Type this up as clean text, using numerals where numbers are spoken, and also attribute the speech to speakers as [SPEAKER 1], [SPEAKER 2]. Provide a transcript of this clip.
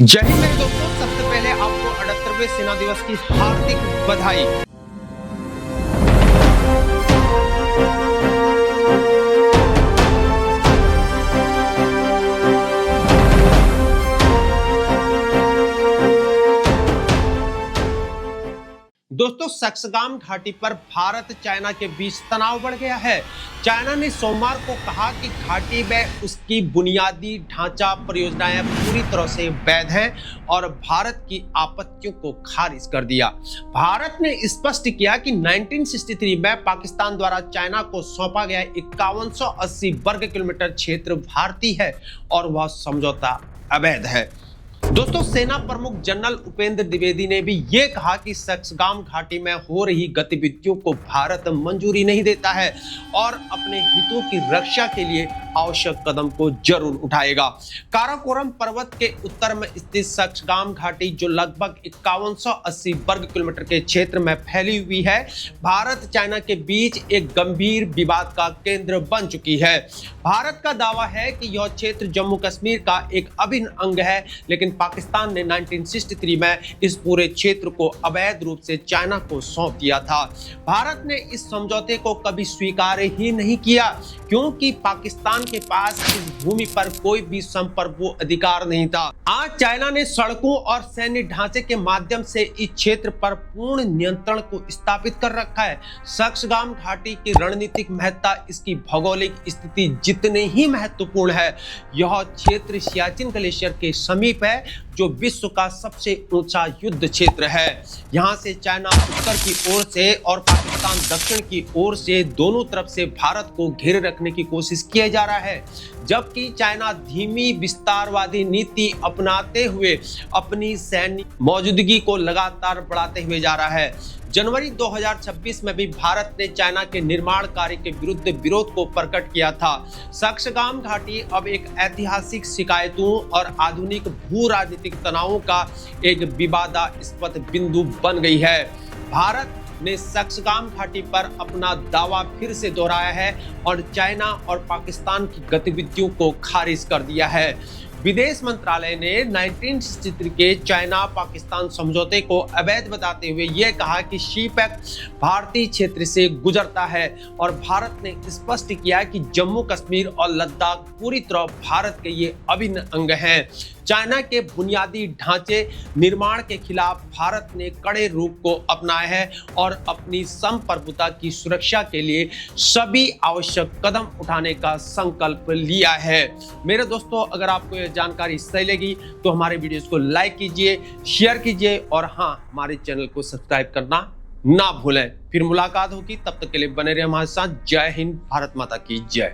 [SPEAKER 1] जय हिंद मेरे दोस्तों, सबसे पहले आपको 78वें सेना दिवस की हार्दिक बधाई। दोस्तों, सक्सगाम घाटी पर भारत चाइना के बीच तनाव बढ़ गया है। चाइना ने सोमवार को कहा कि घाटी में उसकी बुनियादी ढांचा परियोजनाएं पूरी तरह से वैध हैं और भारत की आपत्तियों को खारिज कर दिया। भारत ने स्पष्ट किया कि 1963 में पाकिस्तान द्वारा चाइना को सौंपा गया 5180 वर्ग किलोमीटर क्षेत्र भारतीय है और वह समझौता अवैध है। दोस्तों, सेना प्रमुख जनरल उपेंद्र द्विवेदी ने भी ये कहा कि सक्सगाम घाटी में हो रही गतिविधियों को भारत मंजूरी नहीं देता है और अपने हितों की रक्षा के लिए आवश्यक कदम को जरूर उठाएगा। काराकोरम पर्वत के उत्तर में स्थित सक्सगाम घाटी, जो लगभग 5180 वर्ग किलोमीटर के क्षेत्र में फैली हुई है, भारत चाइना के बीच एक गंभीर विवाद का केंद्र बन चुकी है। भारत का दावा है कि यह क्षेत्र जम्मू कश्मीर का एक अभिन्न अंग है, लेकिन पाकिस्तान ने 1963 में इस पूरे क्षेत्र को अवैध रूप से चाइना को सौंप दिया था। भारत ने इस समझौते को कभी स्वीकार ही नहीं किया, क्योंकि पाकिस्तान के पास इस भूमि पर कोई भी संप्रभु अधिकार नहीं था। आज चाइना ने सड़कों और सैन्य ढांचे के माध्यम से इस क्षेत्र पर पूर्ण नियंत्रण को स्थापित कर रखा है। सक्सगाम घाटी की रणनीतिक महत्ता इसकी भौगोलिक स्थिति जितनी ही महत्वपूर्ण है। यह क्षेत्र सियाचिन ग्लेशियर के समीप है, जो विश्व का सबसे ऊंचा युद्ध क्षेत्र है। यहां से चाइना उत्तर की ओर से और पाकिस्तान दक्षिण की ओर से दोनों तरफ से भारत को घेरे रखने की कोशिश किया जा रहा है, जबकि चाइना धीमी विस्तारवादी नीति अपनाते हुए अपनी सैन्य मौजूदगी को लगातार बढ़ाते हुए जा रहा है। जनवरी 2026 में भी भारत ने चाइना के निर्माण कार्य के विरुद्ध विरोध को प्रकट किया था। सक्सगाम घाटी अब एक ऐतिहासिक शिकायतों और आधुनिक भू राजनीतिक तनावों का एक विवादास्पद बिंदु बन गई है। भारत ने सक्सगाम घाटी पर अपना दावा फिर से दोहराया है और चाइना और पाकिस्तान की गतिविधियों को खारिज कर दिया है। विदेश मंत्रालय ने 1963 के चाइना पाकिस्तान समझौते को अवैध बताते हुए यह कहा कि शी पैक भारतीय क्षेत्र से गुजरता है और भारत ने स्पष्ट किया कि जम्मू कश्मीर और लद्दाख पूरी तरह भारत के ये अभिन्न अंग हैं। चाइना के बुनियादी ढांचे निर्माण के खिलाफ भारत ने कड़े रूप को अपनाया है और अपनी संप्रभुता की सुरक्षा के लिए सभी आवश्यक कदम उठाने का संकल्प लिया है। मेरे दोस्तों, अगर आपको यह जानकारी सही लगी तो हमारे वीडियोस को लाइक कीजिए, शेयर कीजिए और हाँ, हमारे चैनल को सब्सक्राइब करना ना भूलें। फिर मुलाकात होगी, तब तक के लिए बने रहे हमारे साथ। जय हिंद, भारत माता की जय।